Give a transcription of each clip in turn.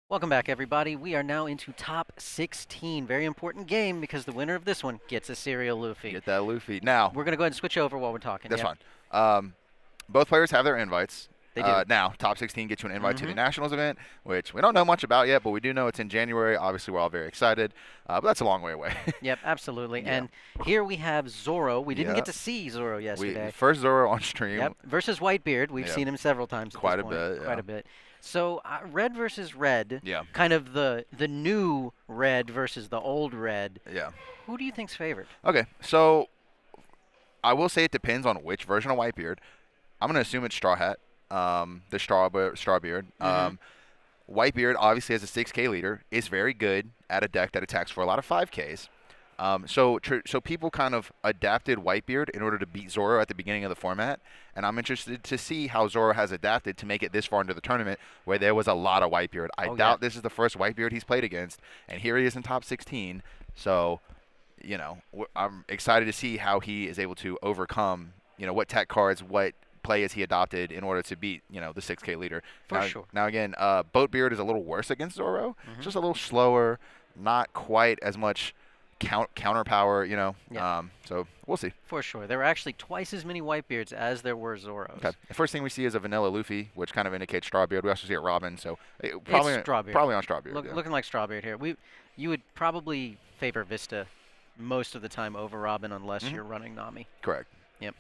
Welcome back, everybody. We are now into top 16. Very important game because the winner of this one gets a cereal Luffy. Get that Luffy. Now, We're going to go ahead and switch over while we're talking. that's Yep, fine. Both players have their invites. they do. Now, top 16 gets you an invite to the Mm-hmm. Nationals event, which we don't know much about yet, but we do know it's in January. Obviously, we're all very excited, but that's a long way away. Yep, absolutely. Yeah. And here we have Zoro. We didn't Yeah. get to see Zoro yesterday. First Zoro on stream. Yep, versus Whitebeard. We've Yeah. seen him several times at Quite this a point. bit, Quite yeah. a bit. So, red versus red, Yeah. kind of the new red versus the old red. Yeah. Who do you think's favored? Okay, so I will say it depends on which version of Whitebeard. I'm going to assume it's Straw Hat, the Strawbeard. Mhm. Whitebeard, obviously, as a 6K leader, is very good at a deck that attacks for a lot of 5Ks. So people kind of adapted Whitebeard in order to beat Zoro at the beginning of the format, and I'm interested to see how Zoro has adapted to make it this far into the tournament where there was a lot of Whitebeard. I Oh, doubt yeah. this is the first Whitebeard he's played against, and here he is in top 16. So, I'm excited to see how he is able to overcome, what tech cards, what play has he adopted in order to beat, the 6K leader. For sure. Now again, Boatbeard is a little worse against Zoro. It's Mhm. just a little slower, not quite as much counter power, Yeah. So we'll see. For sure. There were actually twice as many Whitebeards as there were Zoros. Okay. The first thing we see is a vanilla Luffy, which kind of indicates Strawbeard. We also see a Robin, so It's Strawbeard. probably on Strawbeard. Yeah. Looking like Strawbeard here. You would probably favor Vista most of the time over Robin unless Mhm. you're running Nami. Correct. Yep.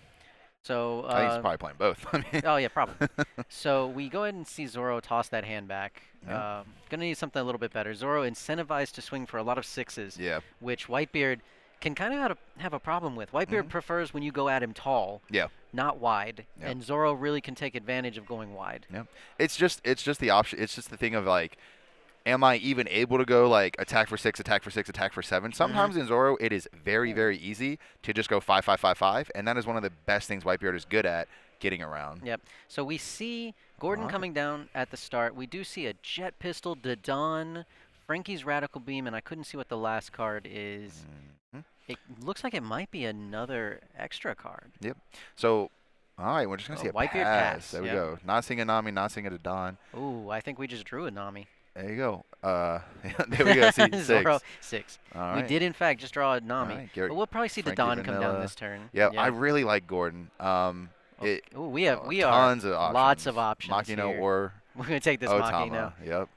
So, I think he's probably playing both. I mean, oh yeah, probably. So we go ahead and see Zoro toss that hand back. Yeah. Gonna need something a little bit better. Zoro incentivized to swing for a lot of sixes, yeah. which Whitebeard can kind of have a problem with. Whitebeard Mhm. prefers when you go at him tall, Yeah. not wide, Yeah. and Zoro really can take advantage of going wide. Yeah. It's just the option. It's just the thing of like, am I even able to go like attack for 6, attack for 6, attack for 7? Sometimes in Zoro, it is very, very easy to just go 5, 5, 5, 5, and that is one of the best things Whitebeard is good at, getting around. Yep. So we see Gordon Alright. coming down at the start. We do see a jet pistol, Dodon, Frankie's radical beam, and I couldn't see what the last card is. Mhm. It looks like it might be another extra card. Yep. So, all right, we're just gonna see a Whitebeard pass. There we yep. go. Not seeing a Nami, not seeing a Dawn. Ooh, I think we just drew a Nami. There you go. There we go. See, 6. Zoro, 6. All We right. did, in fact, just draw a Nami. Alright, But we'll probably see the Frankie Dawn come down Vanilla. this turn. Yeah, I really like Gordon. Ooh, we are tons of options. lots of options Makino here. or We're going to take this Maki now. Yep.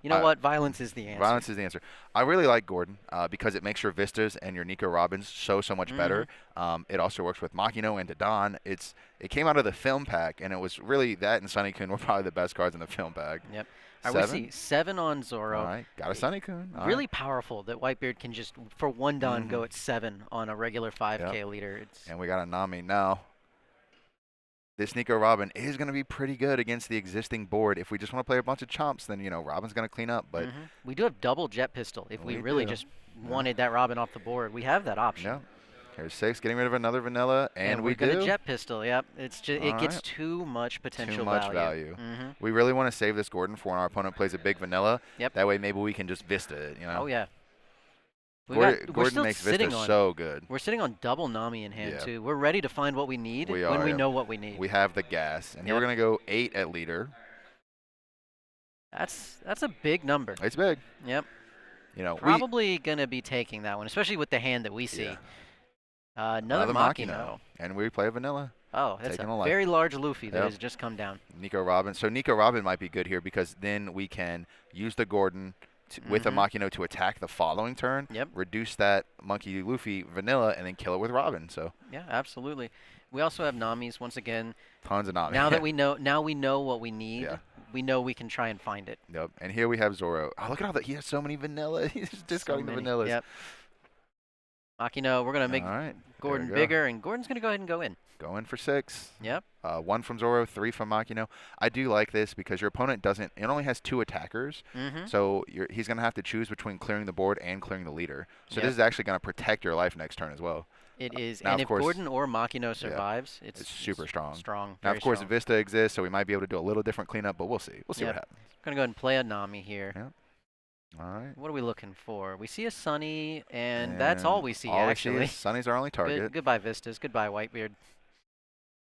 You know I- what? Violence is the answer. Violence is the answer. I really like Gordon because it makes your Vistas and your Nico Robins so much better. It also works with Makino and Dodon. It came out of the film pack, and it was really that and Sunny Kun were probably the best cards in the film pack. Yep. All right, 7? we see 7 on Zoro. All right, got a Sunny Kun. All Really right. powerful that Whitebeard can just, for one Dawn, go Mhm. at 7 on a regular 5K Yep. leader. It's And we got a Nami now. This Nico Robin is going to be pretty good against the existing board. If we just want to play a bunch of chomps, then Robin's going to clean up. But We do have double jet pistol if we We really do. just wanted that Robin off the board. We have that option. yeah, here's 6, getting rid of another vanilla, and we're we gonna do. jet pistol. Yep. It's just it gets Alright. too much potential Too much value. Mhm. We really want to save this Gordon for when our opponent plays a big vanilla. Yep. That way, maybe we can just Vista it. Oh yeah. We're We're still makes sitting Vista on so good. we're sitting on double Nami in hand Yeah. too. We're ready to find what we need We when are, we yeah. know what we need. We have the gas, and here we're Yep. gonna go 8 at leader. That's a big number. It's big. Yep. We Probably gonna be taking that one, especially with the hand that we see. Yeah. Another Makino. and we play a vanilla. Oh, that's Taking a a life. very large Luffy that Yep. has just come down. Nico Robin. So Nico Robin might be good here because then we can use the Gordon with a Mhm. Makino to attack the following turn. Yep. Reduce that Monkey Luffy vanilla and then kill it with Robin. So Yeah, absolutely. We also have Namis once again. tons of Nami. Now that we know what we need, Yeah. we know we can try and find it. Yep. And here we have Zoro. Oh, look at all that. He has so many vanilla. He's just discarding the many. vanillas. Yep. Makino, we're gonna make All right. Gordon there we go. bigger, and Gordon's gonna go ahead and go in. Going for 6. Yep. 1 from Zoro, 3 from Makino. I do like this because your opponent doesn't. It only has 2 attackers, Mm-hmm. so he's going to have to choose between clearing the board and clearing the leader. So Yep. this is actually going to protect your life next turn as well. It is, now, and of if course- Gordon or Makino survives, It's super strong. Strong. Now, Very of course, strong. Vista exists, so we might be able to do a little different cleanup, but we'll see. We'll see Yep. what happens. Gonna go ahead and play a Nami here. Yep. All right. What are we looking for? We see a Sunny, and that's all we see All actually. we see is Sunny's our only target. Goodbye Vistas. Goodbye Whitebeard.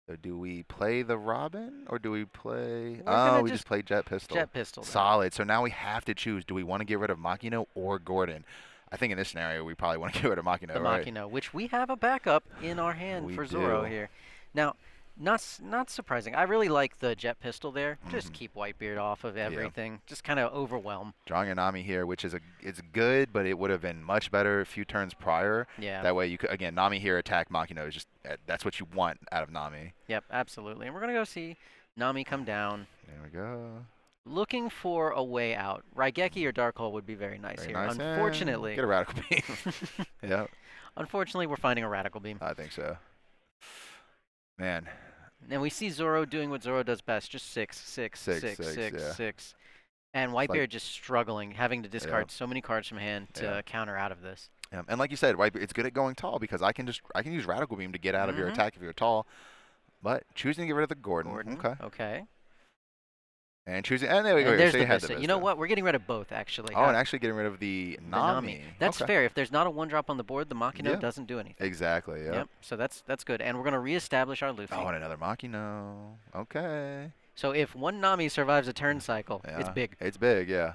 So do we play the Robin or do we play? We're Oh, gonna we just just play Jet Pistol. jet pistol then. Solid. So now we have to choose. Do we want to get rid of Makino or Gordon? I think in this scenario we probably want to get rid of The Makino, right? Machina, which we have a backup in our hand We for Zoro do. here. Now, not surprising. I really like the jet pistol there. Just Hmm. keep Whitebeard off of Yeah. everything. Just kind of overwhelm. Drawing a Nami here, which is it's good, but it would have been much better a few turns prior. Yeah. That way you could again Nami here attack Makino is just that's what you want out of Nami. Yep, absolutely. And we're gonna go see Nami come down. There we go. Looking for a way out. Raigeki or Dark Hole would be very nice Very here. nice. And Unfortunately, get a radical beam. Yeah, unfortunately, we're finding a radical beam. I think so. Man, And we see Zoro doing what Zoro does best, just six, six, Six, six, six, six, yeah. six. And It's like- Whitebeard just struggling, having to discard Yep. so many cards from hand to Yeah. counter out of this. and like you said, right, it's good at going tall because I can use radical beam to get out of your Mhm. attack if you're tall. But choosing to get rid of the Gordon. Okay. Okay. And choosing and there we go. And here. there's So the you had Vista. the You know Vista. what? We're getting rid of both, actually. Oh, and actually getting rid of the The Nami. That's Okay. fair. If there's not a one drop on the board, the Machino Yeah. doesn't do anything. Exactly. Yeah. Yep. So that's good. And we're gonna reestablish our Luffy. Oh, and another Makino. Okay. So if one Nami survives a turn cycle, it's Yeah. big. It's big, yeah.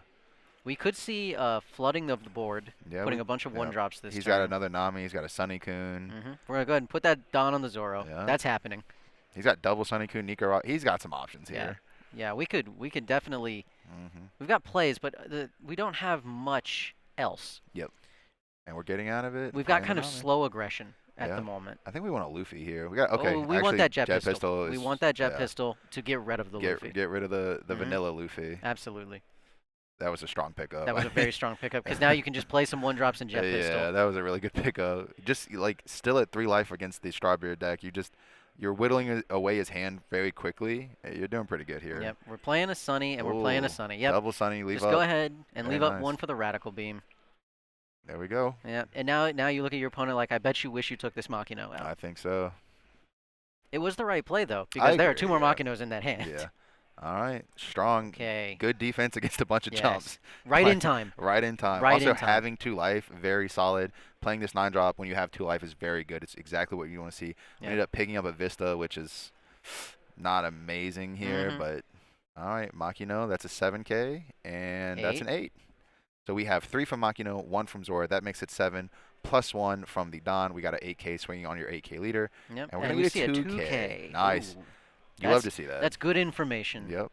We could see flooding of the board, Yeah. putting a bunch of one yeah. drops this He's turn. got another Nami. He's got a Sunny Kun. We're gonna go ahead and put that Don on the Zoro. Yeah. That's happening. He's got double Sunny Kun, Nico. He's got some options Yeah. here. Yeah, we could definitely. Hmm. We've got plays, but we don't have much else. And we're getting out of it. We've got playing kind of the Nami. slow aggression at Yeah. the moment. I think we want a Luffy here. We got okay. Oh, we actually, want that jet, pistol. We is- want that jet yeah. pistol to get rid of the Luffy. Get rid of the Mhm. vanilla Luffy. Absolutely. That was a strong pickup. That was a very strong pickup because now you can just play some one drops and jet Yeah, pistol. that was a really good pickup. Just like still at 3 life against the Strawberry deck. You're whittling away his hand very quickly. You're doing pretty good here. Yep. We're playing a Sunny and we're playing a Ooh, Sunny. Yep. Double Sunny, leave Just up. go ahead and Very leave up nice. one for the radical beam. There we go. Yeah. And now you look at your opponent like, I bet you wish you took this Machino out. I think so. It was the right play though, because there are agree, 2 more yeah. Machinos in that hand. Yeah. All right. Strong. Okay. Good defense against a bunch of Yes. jumps. Right Like- in time. Right in time. Right Also in time. having 2 life, very solid. Playing this 9 drop when you have 2 life is very good. It's exactly what you want to see. We Yeah. ended up picking up a Vista, which is not amazing here, Mhm. but all right, Makino, that's a 7K, and that's an 8. So we have 3 from Makino, 1 from Zora. That makes it 7, plus 1 from the Don. We got an 8K swinging on your 8K leader. Yep. And we're gonna we get see a a 2K. 2K. Nice. Ooh. You love to see that. That's good information. Yep.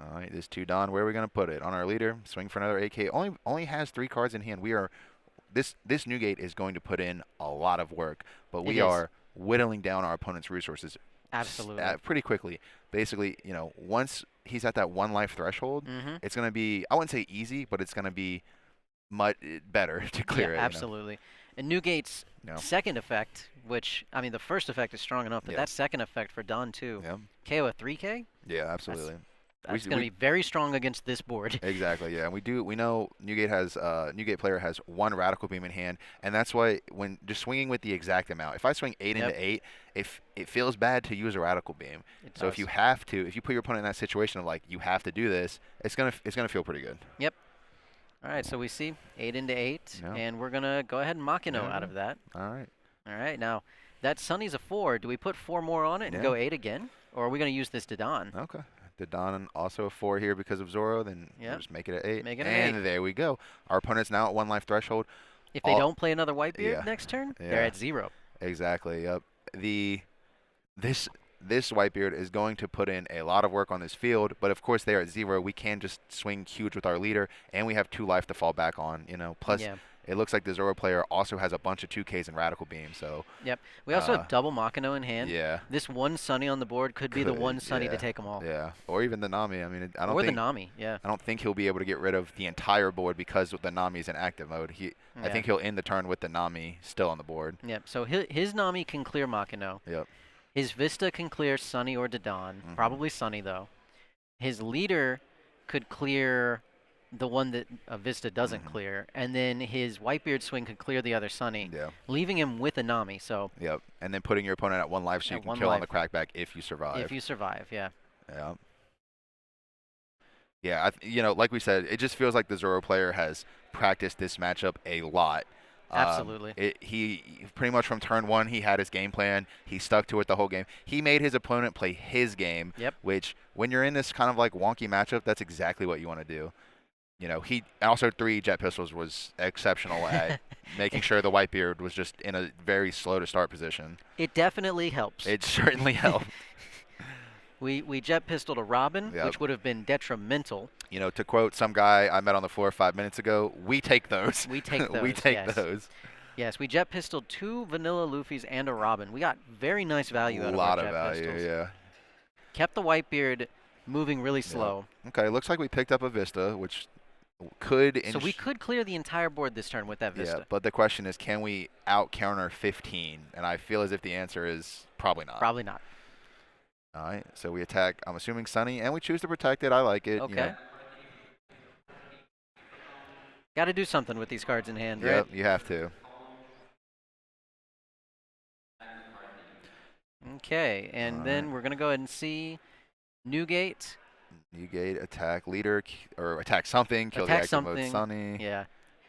All right, this 2 Don, where are we going to put it? On our leader, swing for another 8K. Only has 3 cards in hand. This Newgate is going to put in a lot of work, but we It is. are whittling down our opponent's resources Absolutely. pretty quickly. Basically, once he's at that 1 life threshold, Mm-hmm. it's going to be, I wouldn't say easy, but it's going to be much better to clear it. Absolutely. And Newgate's No. second effect, which, I mean, the first effect is strong enough, but Yeah. that second effect for Don too. Yeah, KO a 3K? yeah, absolutely. That's We- going to we- be very strong against this board. Exactly, yeah. And we know Newgate player has 1 radical beam in hand, and that's why when just swinging with the exact amount. If I swing 8 Yep. into 8, it feels bad to use a radical beam. It So if does. you put your opponent in that situation of like you have to do this, it's gonna feel pretty good. All right, so we see 8 into 8, Yeah. and we're going to go ahead and Machino Yeah. out of that. All right. All right, now that Sunny's a 4. Do we put 4 more on it and Yeah. go 8 again? Or are we going to use this to Don? Okay. The Don also a 4 here because of Zoro, then we'll Yep. just make it an 8. Make it an and 8. there we go. Our opponent's now at 1 life threshold. If they all- don't play another Whitebeard Yeah. next turn, they're Yeah. at 0. Exactly. Yep. This Whitebeard is going to put in a lot of work on this field, but of course they are at 0. We can just swing huge with our leader, and we have 2 life to fall back on. Plus Yeah. it looks like the Zoro player also has a bunch of 2Ks and radical beam. So We also have double Machino in hand. yeah, This one Sunny on the board could be the Could, one Sunny to yeah. take them all. yeah, or even the Nami. I mean, I don't Or the think Nami, yeah. I don't think he'll be able to get rid of the entire board because the Nami is in active mode. I Yeah. think he'll end the turn with the Nami still on the board. Yep. So his Nami can clear Machino. Yep. His Vista can clear Sunny or Dodon. Mhm. Probably Sunny though. His leader could clear the one that Vista doesn't Mhm. clear, and then his Whitebeard swing could clear the other Sunny, Yeah. leaving him with a Nami. So Yep. And then putting your opponent at 1 life so At you can 1 kill on the life. crackback if you survive. if you survive, yeah. Yeah. Yeah, like we said, it just feels like the Zoro player has practiced this matchup a lot. Absolutely. He pretty much from turn one, he had his game plan. He stuck to it the whole game. He made his opponent play his game, Yep. which when you're in this kind of like wonky matchup, that's exactly what you want to do. He also 3 jet pistols was exceptional at making sure the Whitebeard was just in a very slow to start position. It definitely helps. It certainly helped. We jet pistoled a Robin, Yep. which would have been detrimental. To quote some guy I met on the floor 5 minutes ago, we take those. We take those. We take yes. those. Yes, we jet pistoled 2 vanilla Luffys and a Robin. We got very nice value out of our A lot jet of value, pistols. yeah. Kept the Whitebeard moving really slow. Okay, looks like we picked up a Vista, which could. So we could clear the entire board this turn with that Vista. Yeah, but the question is, can we out counter 15? And I feel as if the answer is probably not. Probably not. All right, so we attack. I'm assuming Sunny, and we choose to protect it. I like it. Okay. Got to do something with these cards in hand, right? Yep, you have to. Okay, and then we're going to go ahead and see Newgate. Newgate, attack leader, or attack something, kill Attack the active mode something. Sunny. Yeah.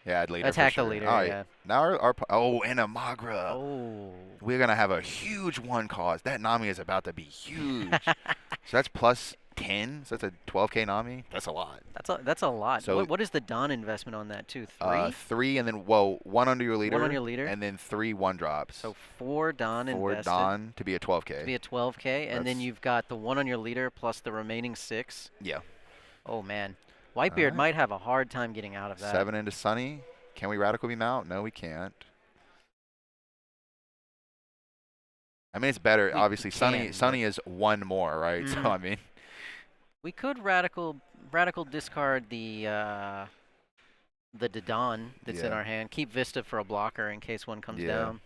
Yeah, I'd leader. Attack for the sure. leader, All right. yeah. Now and a Magra. Oh. We're going to have a huge one cost. That Nami is about to be huge. So that's plus 10. So that's a 12K Nami. That's a lot. That's a lot. So what is the Dawn investment on that, too? 3? 3, and then, one under your leader. One on your leader. And then 3 1-drops. So 4 Dawn invested. 4 Dawn to be a 12K. To be a 12K, and then you've got the 1 on your leader plus the remaining 6. Yeah. Oh, man. Whitebeard might have a hard time getting out of that. 7 into Sunny. Can we radical beam out? No, we can't. I mean, it's better. Obviously, Sunny is 1 more, right? Mm-hmm. So, I mean. We could radical discard the Dawn that's in our hand. Keep Vista for a blocker in case one comes down.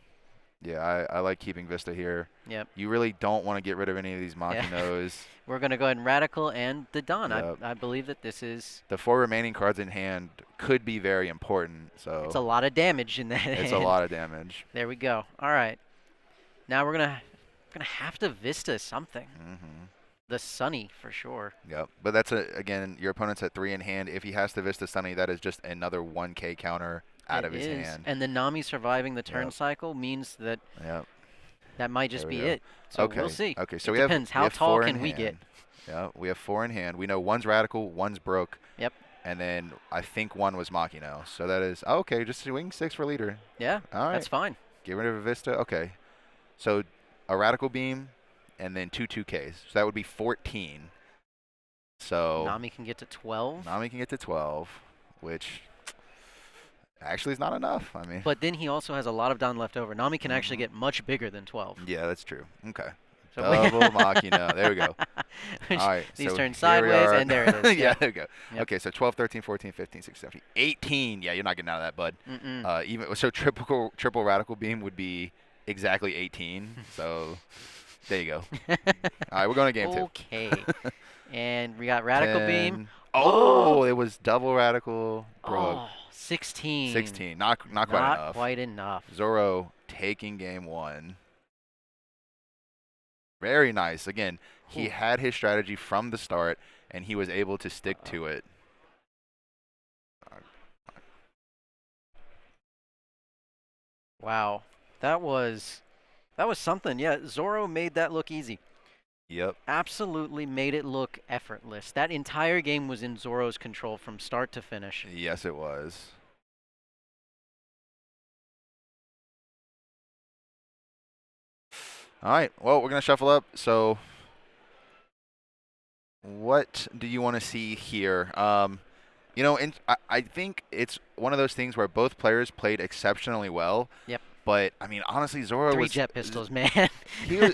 Yeah, I like keeping Vista here. Yep. You really don't want to get rid of any of these Machinos. We're going to go ahead and radical and the Dawn. Yep. I believe that this is... The 4 remaining cards in hand could be very important. So it's a lot of damage in that hand. It's a lot of damage. There we go. All right. Now we're gonna have to Vista something. Mm-hmm. The Sunny for sure. Yep. But that's again, your opponent's at 3 in hand. If he has to Vista Sunny, that is just another 1K counter out of his hand. And the Nami surviving the turn cycle means that that might just be it. So we'll see. Okay, so it depends. How tall can we get? Yeah, we have 4 in hand. We know one's radical, one's broke. Yep. And then I think 1 was Machino. So that is okay. Just swing 6 for leader. Yeah. All right. That's fine. Get rid of a Vista. Okay. So a radical beam, and then 2 2Ks. So that would be 14. So Nami can get to 12. Nami can get to 12, which actually is not enough. I mean. But then he also has a lot of Dawn left over. Nami can actually get much bigger than 12. Yeah, that's true. Okay. So Double Machina. There we go. All right. These so turn sideways, and there it is. Yeah, there we go. Yep. Okay, so 12, 13, 14, 15, 16, 17, 18. Yeah, you're not getting out of that, bud. Mm-mm. So triple radical beam would be exactly 18. So there you go. All right, we're going to game 2. Okay. And we got radical 10. beam. Oh, it was double radical. Broke. Oh, 16. 16. Not quite enough. Not quite enough. Zoro taking game 1. Very nice. Again, he had his strategy from the start, and he was able to stick to it. Wow. That was something. Yeah, Zoro made that look easy. Yep. Absolutely made it look effortless. That entire game was in Zoro's control from start to finish. Yes, it was. All right. Well, we're going to shuffle up. So what do you want to see here? I think it's one of those things where both players played exceptionally well. Yep. But, I mean, honestly, Zoro 3 was... jet pistols, man. He was,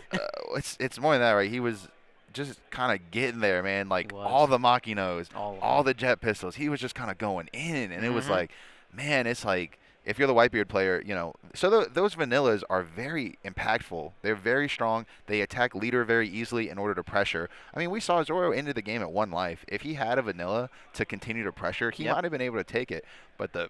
it's more than that, right? He was just kind of getting there, man. Like, all the Machinos, all the jet pistols. He was just kind of going in. And it was like, man, it's like... If you're the Whitebeard player, so those vanillas are very impactful. They're very strong. They attack leader very easily in order to pressure. I mean, we saw Zoro into the game at 1 life. If he had a vanilla to continue to pressure, he might have been able to take it. But the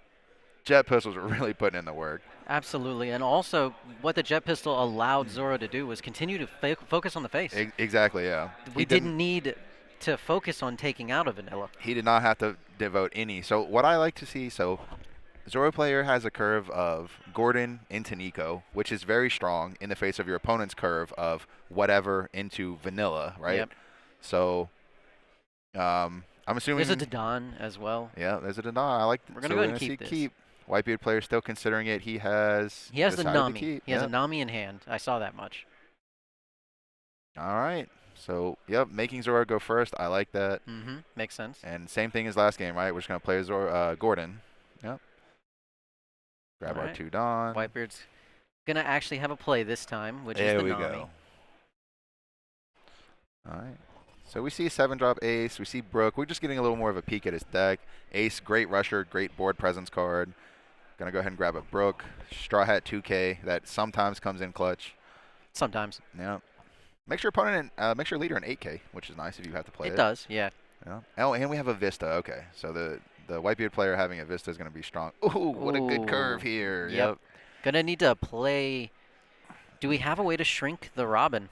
jet pistols were really putting in the work. Absolutely. And also, what the jet pistol allowed Zoro to do was continue to focus on the face. Exactly, yeah. We didn't need to focus on taking out a vanilla. He did not have to devote any. So what I like to see, Zoro player has a curve of Gordon into Nico, which is very strong in the face of your opponent's curve of whatever into vanilla, right? Yep. So I'm There's a assuming, Dodon as well. yeah, there's a deny. I like. We're gonna So go we're ahead and gonna see keep this. keep. Whitebeard player still considering it. He has He has the decided to Nami. keep. He has a Yep. Nami in hand. I saw that much. All right. So yep, making Zoro go first. I like that. Mm-hmm. Makes sense. And same thing as last game, right? We're just gonna play Zoro, Gordon. Yep. Grab All our right. 2 Dawn. Whitebeard's gonna actually have a play this time, which is There the we Nami. go. All right. So we see 7-drop Ace. We see Brook. We're just getting a little more of a peek at his deck. Ace, great rusher, great board presence card. Gonna go ahead and grab a Brook. Straw Hat 2K that sometimes comes in clutch. Sometimes. Yeah. Makes your opponent, makes your leader an 8K, which is nice if you have to play it. It does, yeah. Yeah. Oh, and we have a Vista. Okay. So the Whitebeard player having a Vista is gonna be strong. Ooh, what a good curve Ooh, here. Yep. Gonna need to play. Do we have a way to shrink the Robin?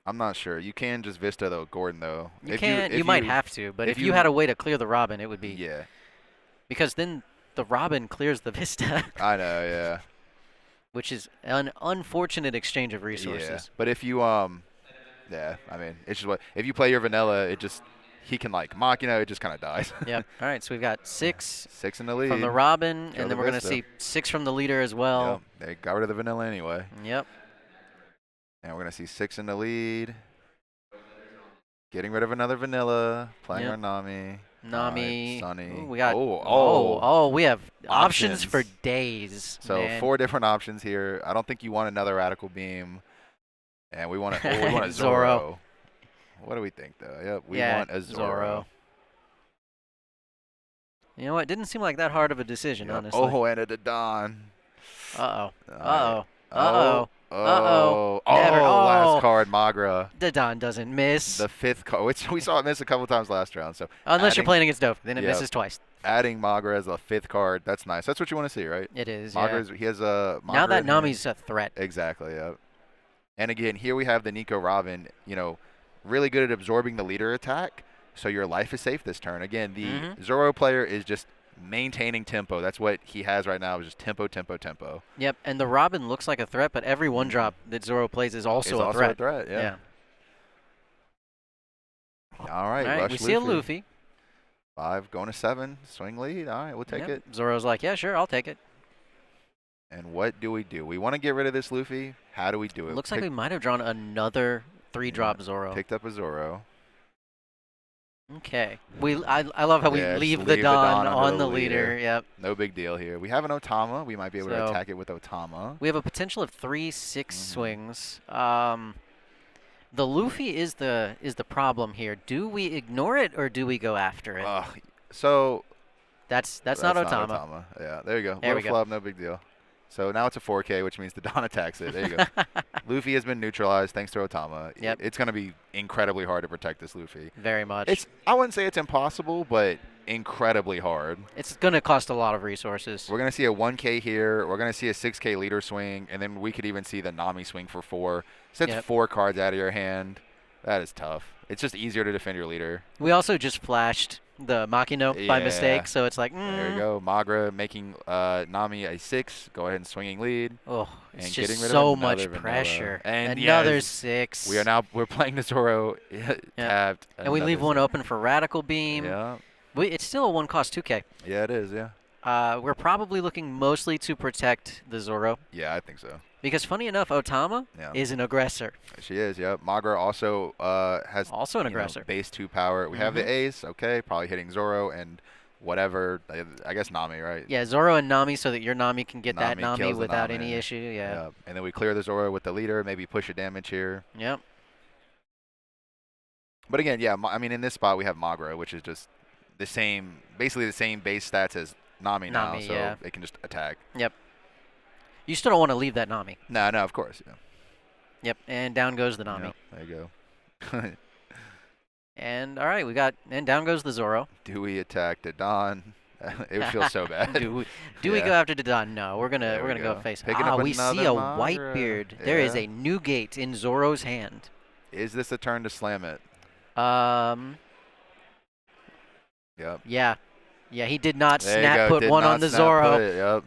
I'm not sure. You can just Vista though, Gordon though. You If can't. if You might have to, but if if you you- had a way to clear the Robin, it would be. Yeah. Because then the Robin clears the Vista, I know. Yeah. which is an unfortunate exchange of Yeah. resources. But if you yeah, I mean, it's just what if you play your vanilla, it just he can like mock, it just kind of dies. Yep. All right, so we've got 6 6 in the lead. from the Robin, Kill and the then we're gonna Vista. see 6 from the leader as well. Yep. They got rid of the vanilla anyway. Yep. And we're gonna see 6 in the lead. Getting rid of another vanilla. Playing Yep. our Nami. Nami. Sunny. Ooh, we got. Oh. We have options for Options. days. So man. 4 different options here. I don't think you want another radical beam. And we want we want a Zoro. Zoro. What do we think though? Yep, we want a Zoro. You know what? Didn't seem like that hard of a decision, Yep. honestly. Oh, and a Dodon. Uh-oh. Alright. Uh-oh. Uh-oh. Oh, Never. last Oh. card, Magra. Dodon doesn't miss. The 5th card, which we saw it miss a couple times last round. So Unless you're adding- playing against Dove. Then it Yep. misses twice. adding Magra as the 5th card, that's nice. That's what you want to see, right? It is, Magra's, he has a yeah. Magra Now that in hand. Nami's a threat. Exactly, yep. And again, here we have the Nico Robin, really good at absorbing the leader attack, so your life is safe this turn. Again, the Mhm. Zoro player is just maintaining tempo. That's what he has right now, is just tempo, tempo, tempo. Yep, and the Robin looks like a threat, but every one-drop that Zoro plays is also a threat. Yeah. All right, All right, rush we see a Luffy. 5 going to 7, swing lead. All right, we'll take Yep. it. Zoro's like, yeah, sure, I'll take it. And what do? We want to get rid of this Luffy. How do we do it? Looks like we might have drawn another 3-drop Yeah, Zoro. Picked up a Zoro. Okay. I love how we Yeah, just leave leave the the Dawn Dawn under on the the leader. leader. Yep. No big deal here. We have an Otama. We might be able to So- attack it with Otama. We have a potential of 3-6 Mhm. swings. The Luffy is the problem here. Do we ignore it or do we go after it? So That's not Otama. Yeah, there you go. There we Little go. flub, no big deal. So now it's a 4K, which means the Dawn attacks it. There you go. Luffy has been neutralized thanks to Otama. Yep. It's going to be incredibly hard to protect this Luffy. Very much. I wouldn't say it's impossible, but incredibly hard. It's going to cost a lot of resources. We're going to see a 1K here. We're going to see a 6K leader swing, and then we could even see the Nami swing for 4. So that's Yep. 4 cards out of your hand. That is tough. It's just easier to defend your leader. We also just flashed the Makino by Yeah. mistake, so it's like, There you go. Magra making Nami a 6. Go ahead and swinging lead. Oh, And it's getting just rid of so another much vanilla. pressure. And another yes, 6. We're playing the Zoro tapped. And we leave one open for Radical Beam. Yeah. It's still a 1-cost 2K. Yeah, it is. Yeah. We're probably looking mostly to protect the Zoro. Yeah, I think so. Because funny enough, Otama Yeah. is an aggressor. She is. Yeah. Magra also has Also an aggressor. base 2 power. We have the Mhm. ace. Okay, probably hitting Zoro and whatever. I guess Nami, right? Yeah, Zoro and Nami so that your Nami can get that Nami Nami kills the without Nami. any issue. Yeah. And then we clear the Zoro with the leader. Maybe push a damage here. Yep. But again, yeah. I mean, in this spot we have Magra, which is just basically the same base stats as Nami now, Nami, so yeah. they can just attack. You still don't want to leave that Nami. No, of course. Yeah. Yep. And down goes the Nami. Yep, there you go. And all right, and down goes the Zoro. Do we attack the Dawn? It would feel so bad. do we Yeah. go after Dodon? No, we're gonna There we go go. face. Picking up We see another a Magra. Whitebeard. There is Yeah. a new gate in Zoro's hand. Is this a turn to slam it? Um. Yep. Yeah. Yeah, he did not There you snap go. put Did one not on the snap Zoro. put it. Yep.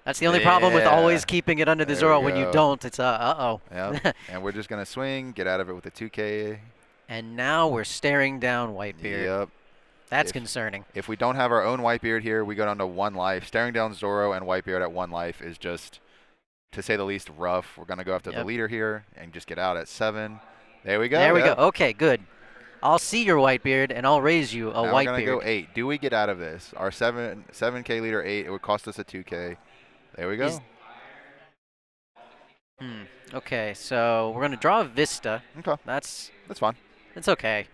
That's the only problem with always keeping it under the There Zoro. we When you go. don't, it's uh-oh. Yep. And we're just gonna swing, get out of it with a 2K. And now we're staring down Whitebeard. Yep. That's concerning. If we don't have our own Whitebeard here, we go down to 1 life. Staring down Zoro and Whitebeard at 1 life is just, to say the least, rough. We're gonna go after the leader here and just get out at 7. There we go. There we go. Okay, good. I'll see your Whitebeard and I'll raise you a now Whitebeard. We're gonna go 8. Do we get out of this? Our 7K leader 8. It would cost us a 2K. There we go. Okay, so we're gonna draw a Vista. Okay. That's fine. It's okay.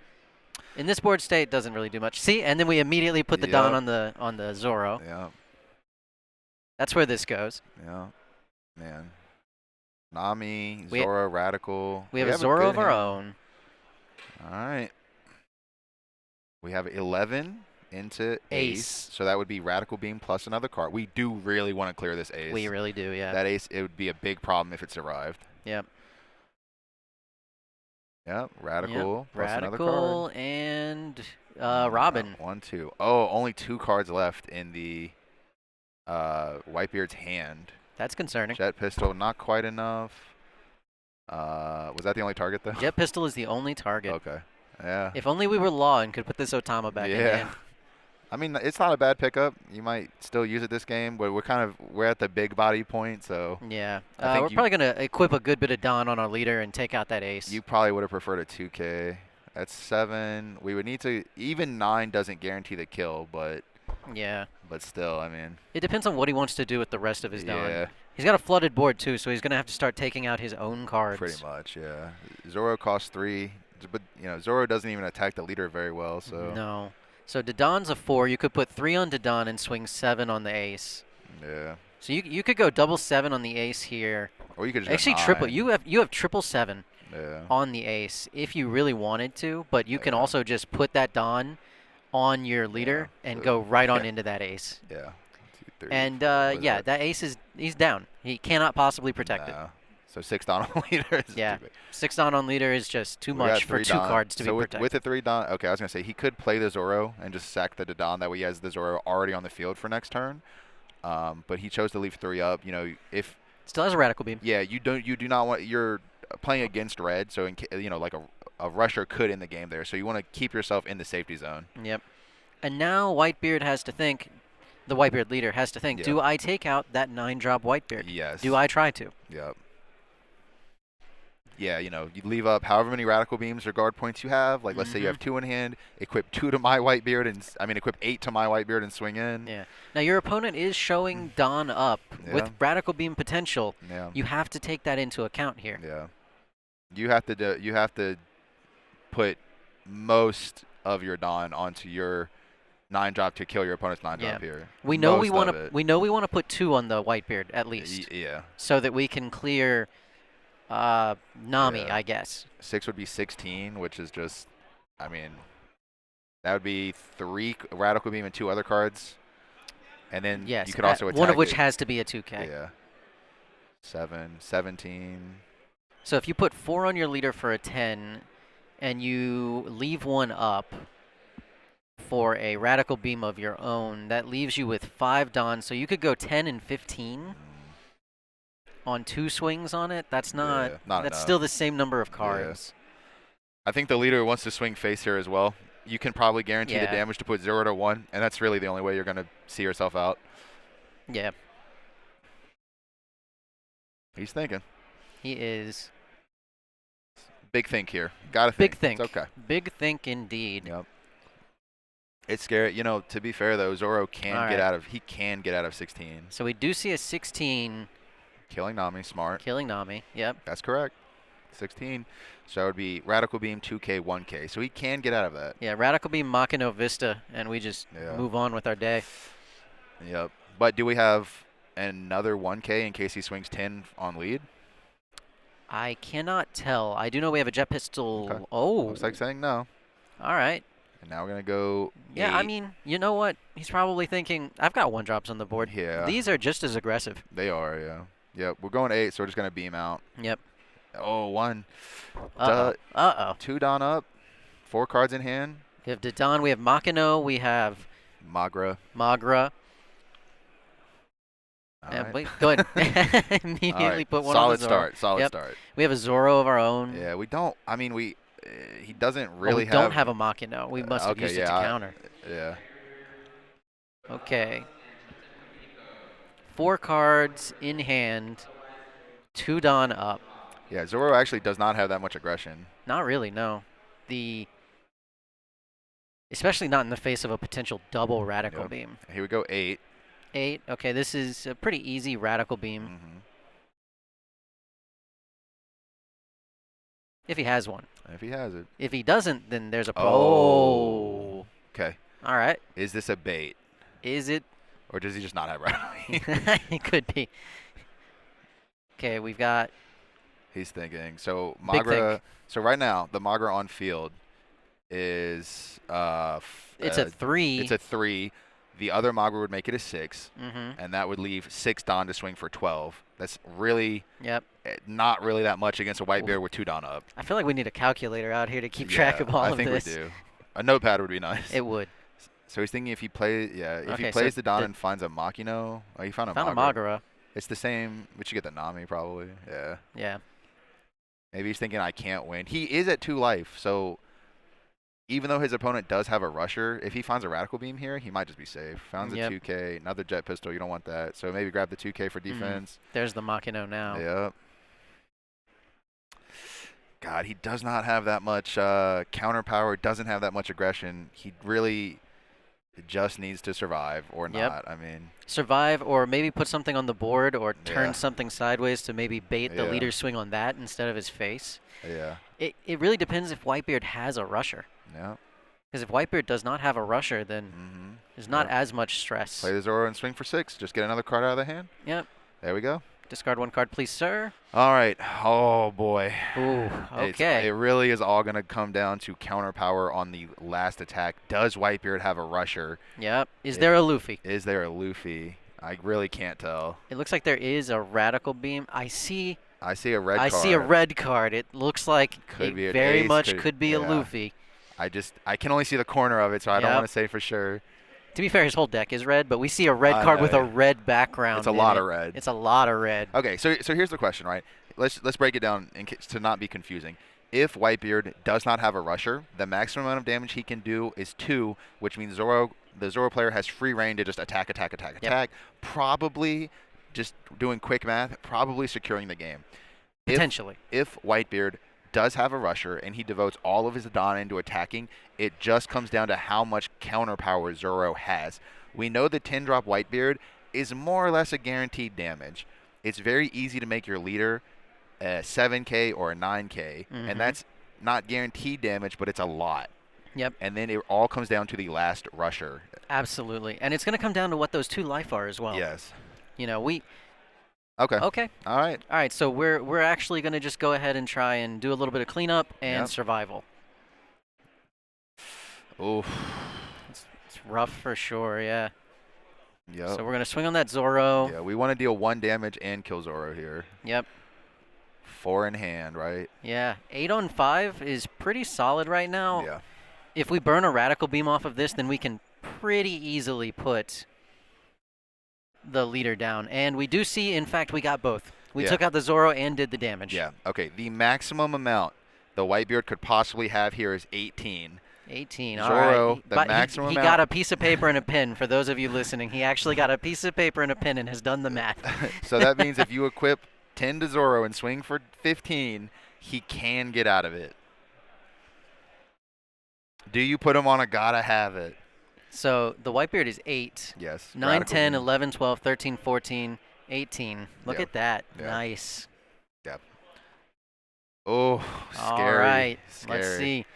In this board state, it doesn't really do much. See, and then we immediately put the Don on the Zoro. Yeah. That's where this goes. Yeah. Man. Nami, Zoro, Radical. We have a Zoro of our own. All right. We have 11 into ace. So that would be Radical Beam plus another card. We do really want to clear this ace. We really do, yeah. That ace, it would be a big problem if it survived. Yep. Yep. Radical plus another Radical card. and Robin. 1, 2. Oh, only 2 cards left in the Whitebeard's hand. That's concerning. Jet Pistol, not quite enough. Was that the only target, though? Jet Pistol is the only target. Okay. Yeah. If only we were Law and could put this Otama back in hand. I mean, it's not a bad pickup. You might still use it this game, but we're at the big body point, so. Yeah. We're probably going to equip a good bit of Don on our leader and take out that ace. You probably would have preferred a 2K. That's 7. We would need to, even 9 doesn't guarantee the kill, but. Yeah. But still, I mean. It depends on what he wants to do with the rest of his Don. Yeah. He's got a flooded board, too, so he's going to have to start taking out his own cards. Pretty much, yeah. Zoro costs 3, but, Zoro doesn't even attack the leader very well, so. No. So Dodon's a 4. You could put 3 on Dodon and swing 7 on the ace. Yeah. So you could go double 7 on the ace here. Or you could just actually triple. You have triple 7 yeah. on the ace if you really wanted to, but you can also just put that Don on your leader and go right on into that ace. Yeah. 2, 3, and that ace he's down. He cannot possibly protect it. So 6 Don on leader is too big. 6 Don on leader is just too much for 2 cards to be protected. With the 3 Don, okay, I was gonna say he could play the Zoro and just sack the Don. That way he has the Zoro already on the field for next turn. But he chose to leave 3 up. If still has a Radical Beam. Yeah, you do not want. You're playing against red, so like a rusher could end the game there. So you want to keep yourself in the safety zone. Yep. And now Whitebeard has to think. The Whitebeard leader has to think. Do I take out that 9-drop Whitebeard? Yes. Do I try to? Yep. Yeah, you leave up however many Radical Beams or guard points you have. Like, let's say you have 2 in hand, equip 2 to my Whitebeard, equip 8 to my Whitebeard and swing in. Yeah. Now, your opponent is showing Don up with Radical Beam potential. Yeah. You have to take that into account here. Yeah. You have to put most of your Don onto your 9-drop to kill your opponent's 9-drop here. We know we want to put 2 on the Whitebeard at least. Yeah. So that we can clear Nami, I guess. 6 would be 16, which is just, that would be 3 Radical Beam and 2 other cards. And then you could also attack one of which has to be a 2K. Yeah. 7, 17. So if you put 4 on your leader for a 10, and you leave 1 up for a Radical Beam of your own, that leaves you with 5 Dons. So you could go 10 and 15 on 2 swings on it. That's not that's enough. Still the same number of cards. I think the leader wants to swing face here as well. You can probably guarantee the damage to put 0 to 1, and that's really the only way you're going to see yourself out. Yeah. He's thinking. He is. Big think here. Gotta think. Big think. It's okay. Big think indeed. Yep. It's scary. To be fair though, Zoro can get out of 16. So we do see a 16. Killing Nami, smart. Killing Nami, yep. That's correct. 16. So it would be Radical Beam, 2K, 1K. So he can get out of that. Yeah, Radical Beam, Makino Vista, and we just move on with our day. Yep. But do we have another 1K in case he swings 10 on lead? I cannot tell. I do know we have a Jet Pistol. Okay. Oh. Looks like saying no. All right. And now we're going to go 8. Yeah, you know what? He's probably thinking, I've got 1-drops on the board. Yeah. These are just as aggressive. They are, yeah. Yep, we're going 8, so we're just going to beam out. Yep. Oh, 1. Uh-oh. 2 Don up. 4 cards in hand. We have Dodon, we have Makino, we have Magra. Magra. All Yeah, right. wait, go ahead. All right. Immediately put one on the Solid Zoro. start. Solid Yep. start. We have a Zoro of our own. Yeah, we don't. I mean, he doesn't Oh, we really don't have. have a Machina. We must have Okay, used it to yeah, counter. yeah. Okay. 4 cards in hand. 2 Dawn up. Yeah, Zoro actually does not have that much aggression. Not really, no. Especially not in the face of a potential double Radical Yep. Beam. Here we go, 8. 8. Okay, this is a pretty easy Radical Beam. Mm-hmm. If he has one. If he has it. If he doesn't, then there's a Oh. Okay. All right. Is this a bait? Is it? Or does he just not have Radical? It could be. Okay, we've got. He's thinking. So Big Magra. think. So right now, the Magra on field is It's a 3. It's a 3. The other Magra would make it a 6, Mm-hmm. and that would leave 6 Don to swing for 12. That's really Yep. not really that much against a Whitebeard with 2 Don up. I feel like we need a calculator out here to keep track of all I of think this. we do. A notepad would be nice. It would. So he's thinking if he plays, if Okay, he so plays the Don the- and finds a Machino. Oh, he found a Found a Magra. Magara. It's the same, but you get the Nami probably. Yeah. Yeah. Maybe he's thinking I can't win. He is at 2 life, so even though his opponent does have a rusher, if he finds a Radical Beam here, he might just be safe. Found Yep. a 2K, another Jet Pistol. You don't want that. So maybe grab the 2K for defense. There's the Machino now. Yep. God, he does not have that much counter power. Doesn't have that much aggression. He really just needs to survive or Yep. not. I mean, Survive, or maybe put something on the board, or turn Yeah. something sideways to maybe bait the Yeah. leader's swing on that instead of his face. yeah, It really depends if Whitebeard has a rusher. yeah. Because if Whitebeard does not have a rusher, then Mm-hmm. there's not Yep. as much stress. Play the Zoro and swing for 6. Just get another card out of the hand. Yep. There we go. Discard 1 card, please, sir. All right. Oh boy. Ooh, okay. It really is all going to come down to counter power on the last attack. Does Whitebeard have a rusher? Yep. Is there a Luffy? Is there a Luffy? I really can't tell. It looks like there is a Radical Beam. I see I see a red card. a red card. It looks like Could it be an very ace, much could be a yeah. Luffy. I can only see the corner of it, so I don't Yep. want to say for sure. To be fair, his whole deck is red, but we see a red I card know, with a red background. It's a in lot it. of red. It's a lot of red. Okay, so here's the question, right? Let's break it down to not be confusing. If Whitebeard does not have a rusher, the maximum amount of damage he can do is 2, which means the Zoro player has free reign to just attack, probably, just doing quick math, probably securing the game. Potentially. If Whitebeard does have a rusher and he devotes all of his Adana into attacking, it just comes down to how much counter power Zoro has. We know the 10-drop Whitebeard is more or less a guaranteed damage. It's very easy to make your leader a 7K or a 9K, Mhm. and that's not guaranteed damage, but it's a lot. Yep. And then it all comes down to the last rusher. Absolutely. And it's going to come down to what those 2 life are as well. Yes. You know, we... Okay. Okay. All right. All right, so we're actually going to just go ahead and try and do a little bit of cleanup and Yep. survival. Oof. It's rough for sure, yeah. Yep. So we're going to swing on that Zoro. Yeah, we want to deal 1 damage and kill Zoro here. Yep. 4 in hand, right? Yeah. 8 on 5 is pretty solid right now. Yeah. If we burn a Radical Beam off of this, then we can pretty easily put the leader down. And we do see, in fact, we got both. We Yeah. took out the Zoro and did the damage. Yeah. Okay. The maximum amount the Whitebeard could possibly have here is 18. 18. Zoro, all right. the But maximum he amount- got a piece of paper and a pen. For those of you listening, he actually got a piece of paper and a pen and has done the math. So that means if you equip 10 to Zoro and swing for 15, he can get out of it. Do you put him on a gotta have it? So the Whitebeard is 8. Yes. 9, Radical 10, Beam. 11, 12, 13, 14, 18. Look Yep. at that. Yep. Nice. Oh, scary. All right. Scary. Let's see.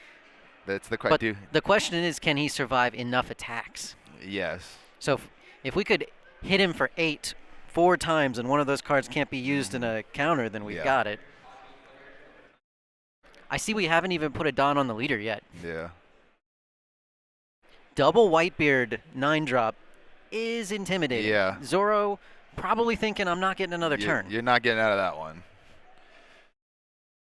That's the But question. the question is, can he survive enough attacks? Yes. So if we could hit him for 8 4 times and one of those cards can't be used in a counter, then we've Yeah. got it. I see we haven't even put a Don on the leader yet. Yeah. Double Whitebeard 9-drop is intimidating. Yeah. Zoro probably thinking I'm not getting another turn. You're not getting out of that one.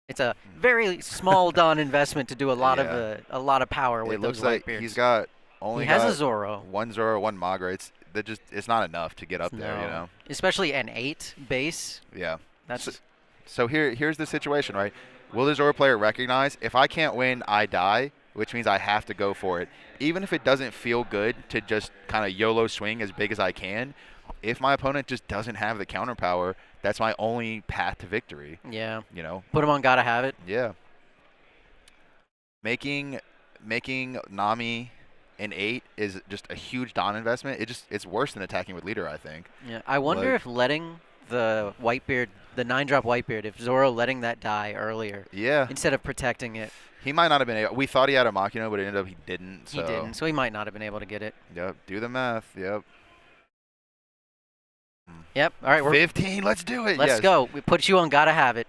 It's a very small Don investment to do a lot Yeah. of a lot of power with It those looks like Whitebeards. he's got Only He has a got Zoro. one Zoro, one Magra. It's not enough to get up there, you No. know. Especially an 8 base. Yeah. That's So here's the situation, right? Will the Zoro player recognize if I can't win, I die, which means I have to go for it, even if it doesn't feel good to just kind of YOLO swing as big as I can. If my opponent just doesn't have the counter power, that's my only path to victory. yeah. You know. Put him on gotta have it. Yeah. Making Nami an 8 is just a huge Don investment. It's worse than attacking with leader, I think. Yeah. I wonder Like- if letting the Whitebeard, the 9-drop Whitebeard, if Zoro letting that die earlier Yeah. instead of protecting it. He might not have been able. We thought he had a Machina, but it ended up he didn't. So. He didn't, so he might not have been able to get it. Yep. Do the math. Yep. Yep. All right, 15. Let's do it. let's Yes. go. We put you on gotta have it.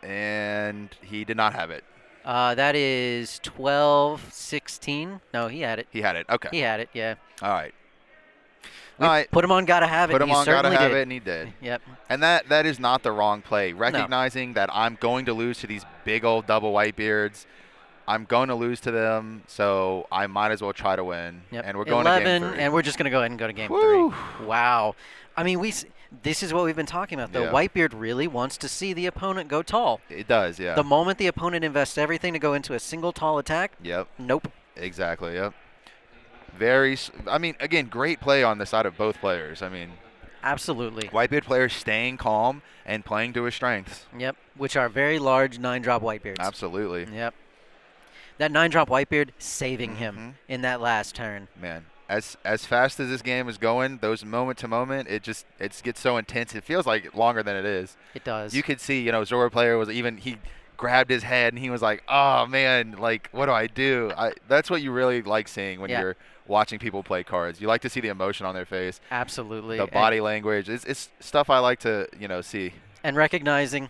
And he did not have it. That is 12, 16. No, he had it. He had it. Okay. He had it. Yeah. All right. We All right. put him on gotta have it. Put him he on. Gotta certainly have did. it, and he did. Yep. And that is not the wrong play. Recognizing that I'm going to lose to these big old double Whitebeards. I'm going to lose to them, so I might as well try to win. Yep. And we're going 11, to game 3. and we're just going to go ahead and go to game Woo. 3. Wow. I mean, this is what we've been talking about, though. Yeah. Whitebeard really wants to see the opponent go tall. It does, yeah. The moment the opponent invests everything to go into a single tall attack, Yep. nope. Exactly, yep. I mean, again, great play on the side of both players. I mean, Absolutely. Whitebeard players staying calm and playing to his strengths. Yep. Which are very large 9-drop Whitebeards. Absolutely. Yep. That 9-drop Whitebeard saving him in that last turn. Man, as fast as this game is going, those moment to moment, it gets so intense. It feels like longer than it is. It does. You could see, Zoro player he grabbed his head and he was like, "Oh man, like what do I do?" That's what you really like seeing when you're watching people play cards. You like to see the emotion on their face. Absolutely. The body language. It's stuff I like to, see. And recognizing,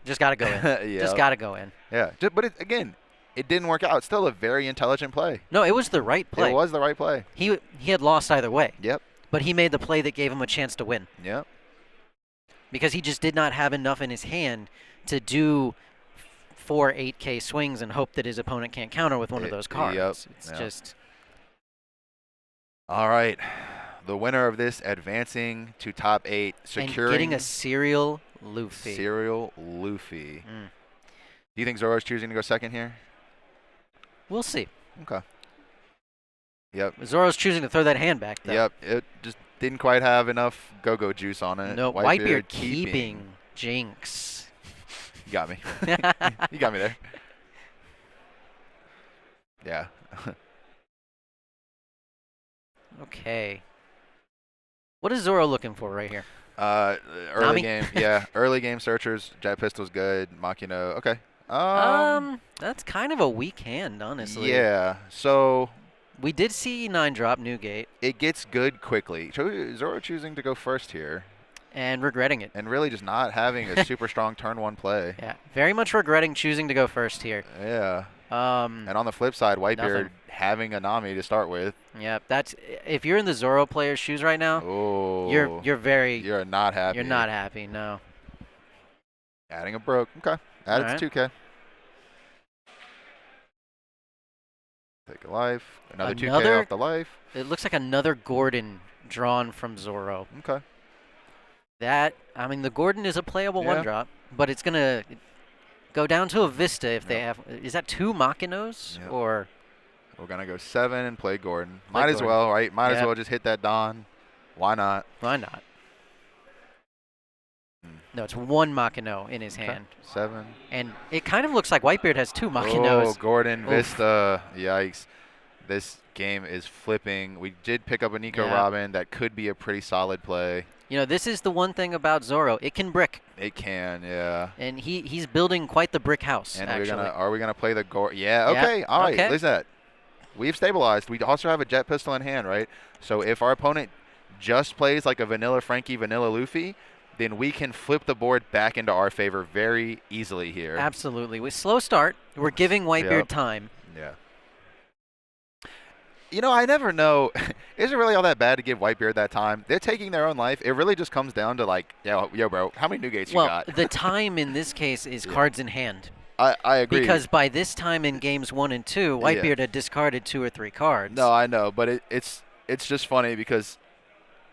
just got to go in. Yeah. Just got to go in. Yeah. But again, it didn't work out. It's still a very intelligent play. No, it was the right play. It was the right play. He had lost either way. Yep. But he made the play that gave him a chance to win. Yep. Because he just did not have enough in his hand to do 4 8K swings and hope that his opponent can't counter with one of those cards. Yep. It's just... All right. The winner of this advancing to top 8, securing and getting a serial Luffy. Serial Luffy. Do you think Zoro's choosing to go second here? We'll see. Okay. Yep. Zoro's choosing to throw that hand back, though. Yep. It just didn't quite have enough go-go juice on it. No, Whitebeard keeping Jinx. You got me. You got me there. Yeah. Okay. What is Zoro looking for right here? Early Nami? game. Yeah. Early game searchers. Jet pistol's good. Machina. Okay. That's kind of a weak hand, honestly. Yeah. So We did see 9-drop Newgate. it gets good quickly. Zoro choosing to go first here. And regretting it. And really just not having a super strong turn 1 play. Yeah, very much regretting choosing to go first here. Yeah. And on the flip side, Whitebeard Nothing. having a Nami to start with. Yeah, that's if you're in the Zoro player's shoes right now, Oh. you're not happy. You're not happy, no. Adding a broke. Okay. Add it to 2K. Take a life. Another 2K off the life. It looks like another Gordon drawn from Zoro. Okay. The Gordon is a playable 1-drop, but it's going to go down to a Vista if they have. Is that 2 Machinos? Yep. Or We're going to go 7 and play Gordon. Play Might as Gordon. well, right? Might as Yep. well just hit that Don. Why not? why not? No, it's 1 Machino in his hand. 7. And it kind of looks like Whitebeard has 2 Machinos. Oh, Gordon, Oof. Vista. Yikes. This game is flipping. We did pick up a Nico Yeah. Robin. That could be a pretty solid play. This is the one thing about Zoro. It can brick. It can, yeah. And he's building quite the brick house, And actually. are we gonna play the Gordon? Yeah, Yeah, okay. All right, okay. listen to that. We've stabilized. We also have a jet pistol in hand, right? So if our opponent just plays like a vanilla Frankie, vanilla Luffy, then we can flip the board back into our favor very easily here. Absolutely. With slow start, we're giving Whitebeard Yep. time. Yeah. I never know. Is it really all that bad to give Whitebeard that time? They're taking their own life. It really just comes down to like, yo, bro, how many Newgates you Well, got? the time in this case is Yeah. cards in hand. I agree. Because by this time in games 1 and 2, Yeah. Whitebeard had discarded 2 or 3 cards. No, I know, but it's just funny because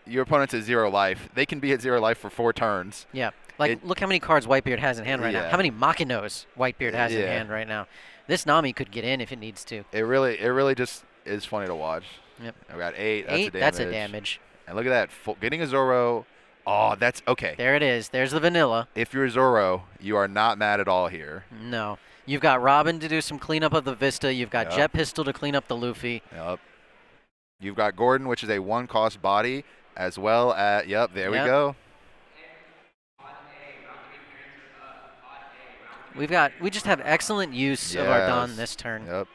your opponent's at 0 life. They can be at 0 life for 4 turns. Yeah. Like, look how many cards Whitebeard has in hand right now. Yeah. How many Machinos Whitebeard has in Yeah. hand right now. This Nami could get in if it needs to. It really just is funny to watch. Yep. I got 8. That's 8, a damage. that's a damage. And look at that. Getting a Zoro. Oh, that's okay. There it is. There's the vanilla. If you're Zoro, you are not mad at all here. No. You've got Robin to do some cleanup of the Vista. You've got Yep. Jet Pistol to clean up the Luffy. Yep. You've got Gordon, which is a 1-cost body, as well as, yep, there we go. We just have excellent use of our Don this turn. Yep.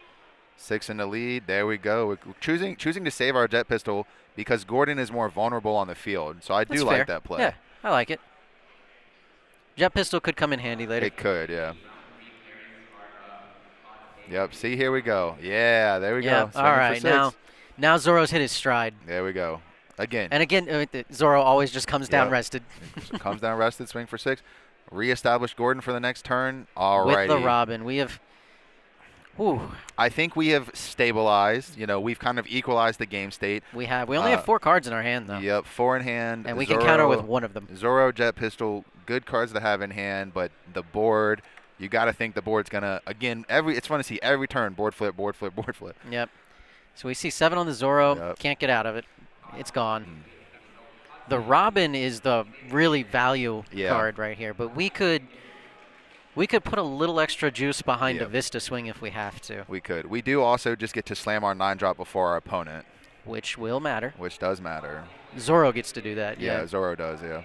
6 in the lead. There we go. We're choosing to save our Jet Pistol because Gordon is more vulnerable on the field. So I That's do fair. like that play. Yeah, I like it. Jet Pistol could come in handy later. It could, yeah. Yep. See, here we go. Yeah, there we go. All right, now Zoro's hit his stride. There we go. Again. And again, Zoro always just comes down rested. Comes down rested, swing for 6. Reestablish Gordon for the next turn. All right. With the Robin, we have. Whew. I think we have stabilized. You know, we've kind of equalized the game state. We have. We only have 4 cards in our hand, though. Yep, 4 in hand. And we can counter with 1 of them. Zoro, Jet Pistol, good cards to have in hand, but the board, you got to think the board's going to, again, it's fun to see every turn, board flip, board flip, board flip. Yep. So we see 7 on the Zoro. Yep. Can't get out of it. It's gone. The Robin is the really value card right here, but we could put a little extra juice behind a Vista swing if we have to. We could. We do also just get to slam our 9-drop before our opponent. Which will matter. Which does matter. Zoro gets to do that, yeah. Zoro does, yeah.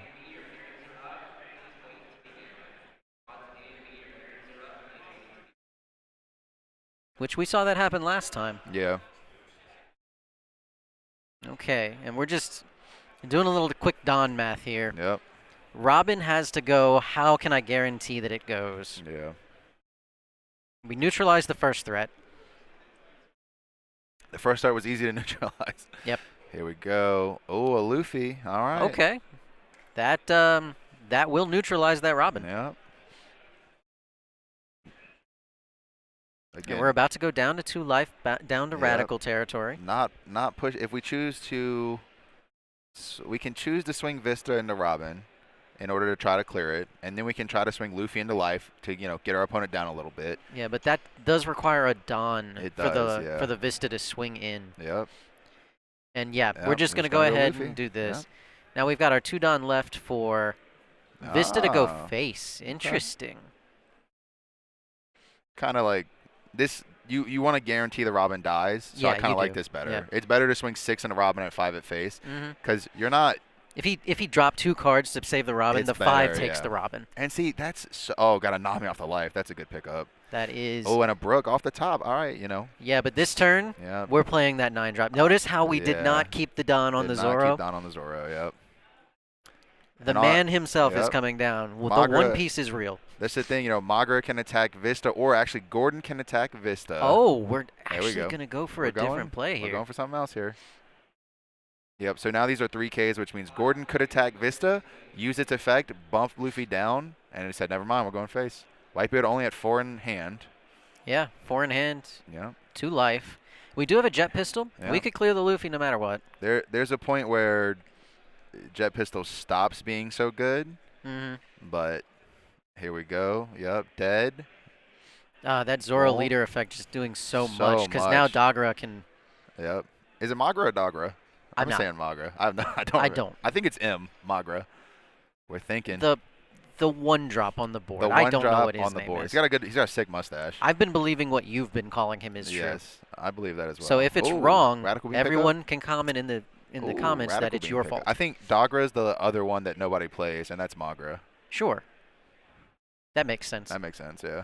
Which we saw that happen last time. Yeah. Okay, and we're just doing a little quick Don math here. Yep. Robin has to go. How can I guarantee that it goes? Yeah. We neutralized the first threat. The first start was easy to neutralize. Yep. Here we go. Oh, a Luffy. All right. Okay. That will neutralize that Robin. Yep. Again, and we're about to go down to 2 life, down to radical territory. Not push. If we choose to, we can choose to swing Vista into Robin in order to try to clear it, and then we can try to swing Luffy into life to get our opponent down a little bit. Yeah, but that does require a Don for the Vista to swing in. Yep. And we're just going to go ahead and do this. Yep. Now we've got our 2 Don left for Vista to go face. Interesting. Kind of like this. You want to guarantee the Robin dies, so I kind of like this better. Yeah. It's better to swing 6 into Robin at 5 at face, because you're not. If he dropped 2 cards to save the Robin, the 5 takes the Robin. And see, that's got to knock me off the life. That's a good pickup. That is. Oh, and a Brook off the top. All right, Yeah, but this turn, we're playing that 9-drop. Notice how we did not keep the Don on the Zoro. Keep Don on the Zoro. Yep. The man himself is coming down. Well, the One Piece is real. That's the thing, Magra can attack Vista, or actually Gordon can attack Vista. Oh, we're actually going to go for a different play here. We're going for something else here. Yep, so now these are 3Ks, which means Gordon could attack Vista, use its effect, bump Luffy down, and it said, never mind, we're going face. Whitebeard only at 4 in hand. Yeah, 4 in hand. Yeah. 2 life. We do have a Jet Pistol. Yeah. We could clear the Luffy no matter what. There's a point where Jet Pistol stops being so good, but here we go. Yep, dead. That Zoro leader effect is doing so much, because now Dagra can... Yep. Is it Magra or Dagra? I'm saying Magra. I don't. I think it's Magra. We're thinking. The 1-drop on the board. I don't know what his name is. He's got a sick mustache. I've been believing what you've been calling him is true. Yes, I believe that as well. So if it's wrong, everyone can comment in the comments that it's your fault. I think Dagra is the other one that nobody plays, and that's Magra. Sure. That makes sense. That makes sense, yeah.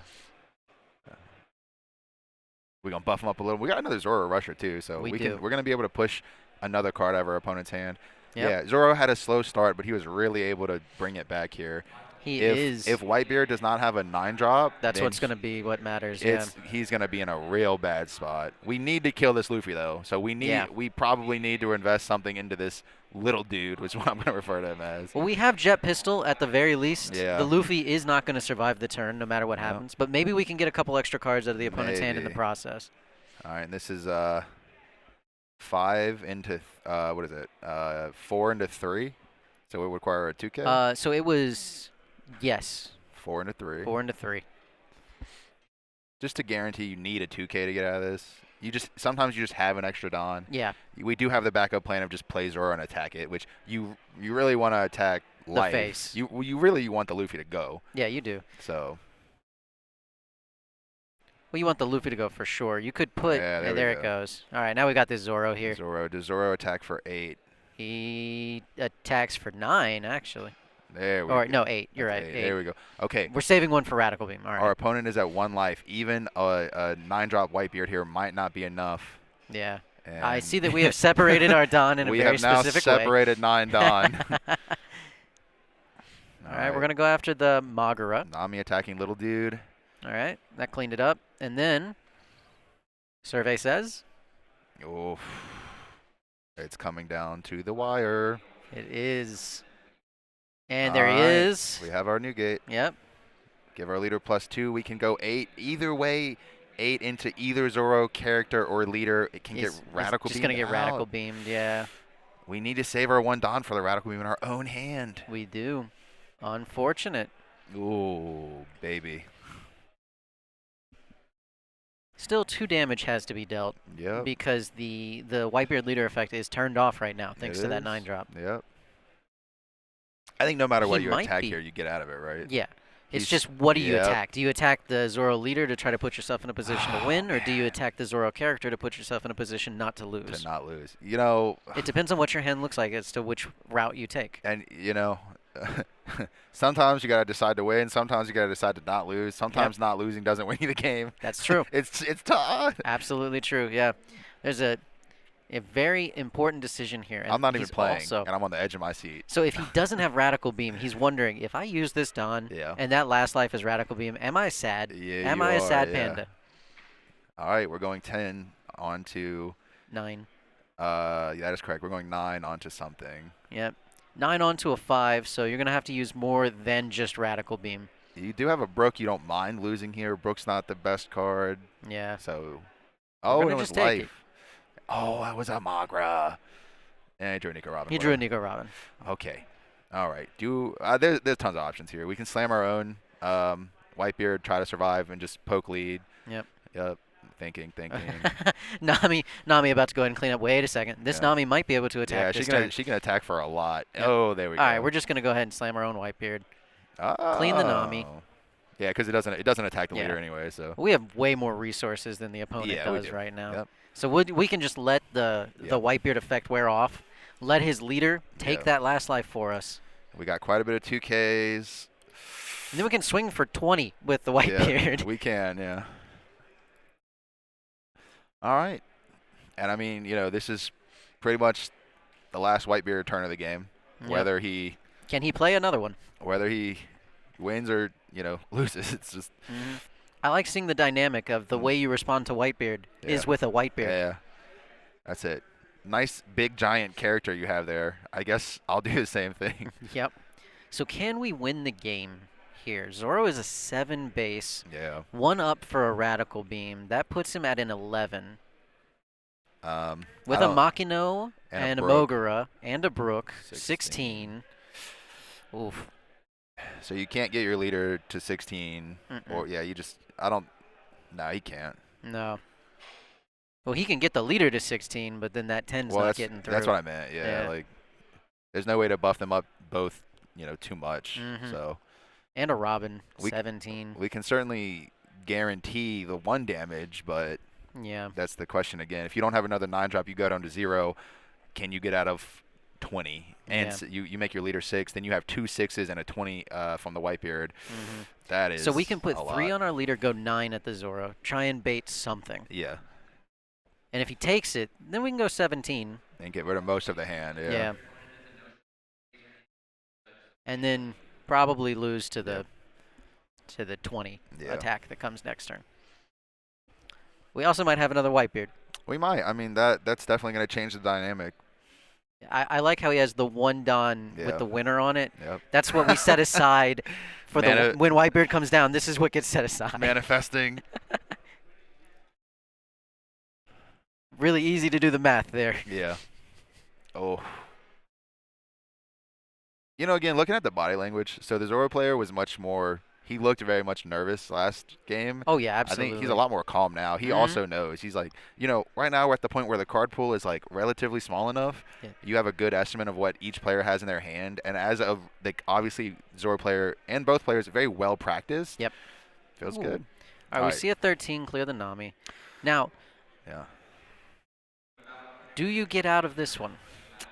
We're going to buff him up a little. We got another Zoro Rusher, too, so we're going to be able to push another card out of our opponent's hand. Yep. Yeah, Zoro had a slow start, but he was really able to bring it back here. If Whitebeard does not have a 9-drop, that's what's going to be what matters. He's going to be in a real bad spot. We need to kill this Luffy though, so we probably need to invest something into this little dude, which is what I'm going to refer to him as. Well, we have Jet Pistol at the very least. Yeah. The Luffy is not going to survive the turn no matter what Yep. happens. But maybe we can get a couple extra cards out of the opponent's hand in the Maybe. process. All right, and this is 5 into, what is it? 4 into 3. So it would require a 2K? So it was, yes, 4 into 3. 4 into 3. Just to guarantee you need a 2K to get out of this. Sometimes you just have an extra Don. Yeah. We do have the backup plan of just play Zoro and attack it, which you really want to attack life. The face. You really want the Luffy to go. Yeah, you do. So. Well, you want the Luffy to go for sure. You could put. Yeah, there it goes. All right, now we got this Zoro here. Zoro. Does Zoro attack for 8? He attacks for 9, actually. There we go. No, 8. You're right. 8. There we go. Okay. We're saving one for Radical Beam. All right. Our opponent is at 1 life. Even a 9-drop Whitebeard here might not be enough. Yeah. And I see that we have separated our Don in a very specific way. We have now separated 9 Don. All right, we're going to go after the Magura. Nami attacking little dude. All right, that cleaned it up. And then, survey says? Oof. It's coming down to the wire. It is. And there he is. We have our new gate. Yep. Give our leader +2. We can go 8. Either way, 8 into either Zoro character or leader. It can get radical beamed. Just going to get radical beamed, yeah. We need to save our 1 Don for the radical beam in our own hand. We do. Unfortunate. Ooh, baby. Still, 2 damage has to be dealt. Yep. Because the Whitebeard leader effect is turned off right now, thanks to that 9-drop. Yep. I think no matter what you attack here, you get out of it, right? Yeah. It's just, what do you attack? Do you attack the Zoro leader to try to put yourself in a position to win, or do you attack the Zoro character to put yourself in a position not to lose? To not lose. You know... It depends on what your hand looks like as to which route you take. And, you know, sometimes you got to decide to win. Sometimes you got to decide to not lose. Sometimes not losing doesn't win you the game. That's true. It's tough. Absolutely true, yeah. There's a very important decision here. And I'm not even playing, and I'm on the edge of my seat. So if he doesn't have Radical Beam, he's wondering, if I use this Don and that last life is Radical Beam, am I sad? Yeah, am I a sad panda? All right, we're going 10 onto... 9. That is correct. We're going 9 onto something. Yep. 9 onto a 5, so you're going to have to use more than just Radical Beam. You do have a Brook you don't mind losing here. Brook's not the best card. Yeah. So... Oh, it was life. It. Oh, that was a Magra. And he drew a Nico Robin. He drew a Nico Robin. Okay. All right. There's tons of options here. We can slam our own Whitebeard, try to survive, and just poke lead. Yep. Yep. Thinking. Nami about to go ahead and clean up. Wait a second. This Nami might be able to attack this turn. She can attack for a lot. Yep. Oh, there we go. All right, we're just going to go ahead and slam our own Whitebeard. Clean the Nami. Yeah, because it doesn't attack the leader anyway. So we have way more resources than the opponent does right now. Yep. So we can just let the Whitebeard effect wear off. Let his leader take that last life for us. We got quite a bit of 2Ks. And then we can swing for 20 with the Whitebeard. Yeah, we can, yeah. All right. And I mean, this is pretty much the last Whitebeard turn of the game. Yep. Whether he... Can he play another one? Whether he wins or, loses. It's just... I like seeing the dynamic of the way you respond to Whitebeard is with a Whitebeard. Yeah. That's it. Nice, big, giant character you have there. I guess I'll do the same thing. Yep. So can we win the game here? Zoro is a 7 base. Yeah. 1 up for a Radical Beam. That puts him at an 11. With a Makino and a Mogura and a Brook, 16. Oof. So you can't get your leader to 16. Or, no, he can't. No. Well, he can get the leader to 16, but then that 10's not getting through. That's what I meant, yeah. Like, there's no way to buff them up both, too much. So. And a Robin, 17. We can certainly guarantee the 1 damage, but yeah, that's the question again. If you don't have another 9-drop, you go down to 0. Can you get out of 20? And you make your leader 6, then you have 2 6s and a 20 from the Whitebeard. That is so we can put 3 lot. on our leader, go 9 at the Zoro, try and bait something. Yeah. And if he takes it, then we can go 17. And get rid of most of the hand, Yeah. And then probably lose to the 20 attack that comes next turn. We also might have another Whitebeard. We might. I mean, that's definitely going to change the dynamic. I like how he has the one Don with Yeah. the winner on it. Yep. That's what we set aside for Mana when Whitebeard comes down. This is what gets set aside. manifesting. Really easy to do the math there. Yeah. Oh. You know, again, looking at the body language, so the Zoro player was much more. He looked very much nervous last game. Oh yeah, I think absolutely. he's a lot more calm now. He Mhm. also knows. He's like, right now we're at the point where the card pool is like relatively small enough. Yeah. You have a good estimate of what each player has in their hand, and as of like obviously Zoro player and both players very well practiced. Yep. Feels Ooh. good. All right, we see a 13 clear the Nami. Now, Yeah. do you get out of this one?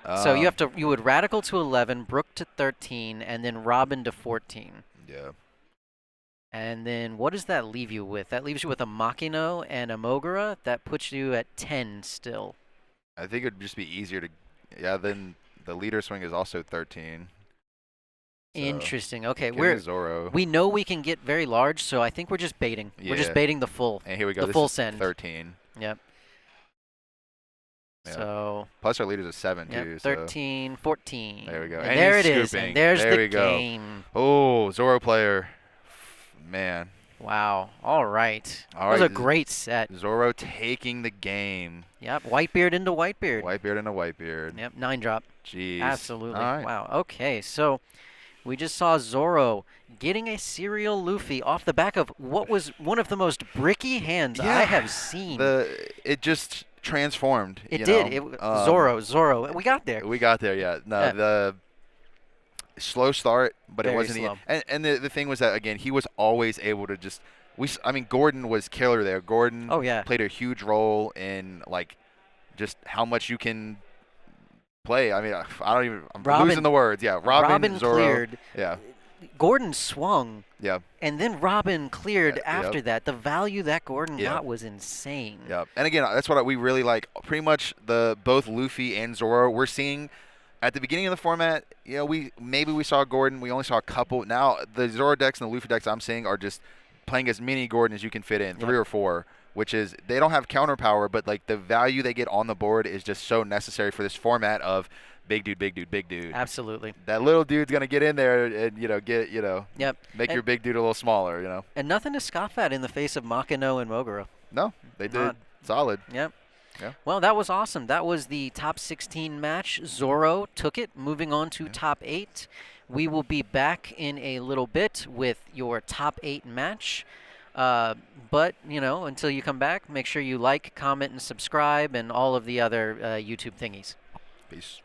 So you would Radical to 11, Brook to 13, and then Robin to 14. Yeah. And then what does that leave you with? That leaves you with a Makino and a Mogura. That puts you at 10 still. I think it'd just be easier to. Yeah. Then the leader swing is also 13. So Interesting. Okay, Zoro. we know we can get very large, so I think we're just baiting. We're just Yeah. baiting the full. And here we go. The This full is send. 13. Yep. Yeah. So. Plus our leader's a 7 Yep, too. 13, 14. There we go. And there it he's is. scooping. And there's there the we go. game. Oh, Zoro player. Man. Wow. All right. All That was right, a great set. Zoro taking the game. Yep. Whitebeard into Whitebeard. Whitebeard and a Whitebeard. Yep. 9-drop. Jeez. Absolutely. All right. Wow. Okay. So we just saw Zoro getting a serial Luffy off the back of what was one of the most bricky hands I have seen. It just transformed. It did. Zoro. We got there. We got there, yeah. No, Yeah. the slow start, but Very it wasn't. slow. And the thing was that again, he was always able to just. I mean, Gordon was killer there. Gordon Oh, yeah. played a huge role in like just how much you can play. I mean, I don't even. I'm losing the words. Yeah, Robin Zoro. Cleared. Yeah. Gordon swung. Yeah. And then Robin cleared Yep. after that. The value that Gordon Yep. got was insane. Yeah. And again, that's what we really like. Pretty much both Luffy and Zoro we're seeing at the beginning of the format. We saw Gordon. We only saw a couple. Now the Zoro decks and the Luffy decks I'm seeing are just playing as many Gordon as you can fit in, 3 or 4. Which is they don't have counter power, but like the value they get on the board is just so necessary for this format of big dude, big dude, big dude. Absolutely. That little dude's gonna get in there and Yep. make your big dude a little smaller. And nothing to scoff at in the face of Makino and Mogura. No, they did Not. solid. Yep. Yeah. Well, that was awesome. That was the top 16 match. Zoro took it. Moving on to top 8. We will be back in a little bit with your top 8 match. But, until you come back, make sure you like, comment, and subscribe, and all of the other YouTube thingies. Peace.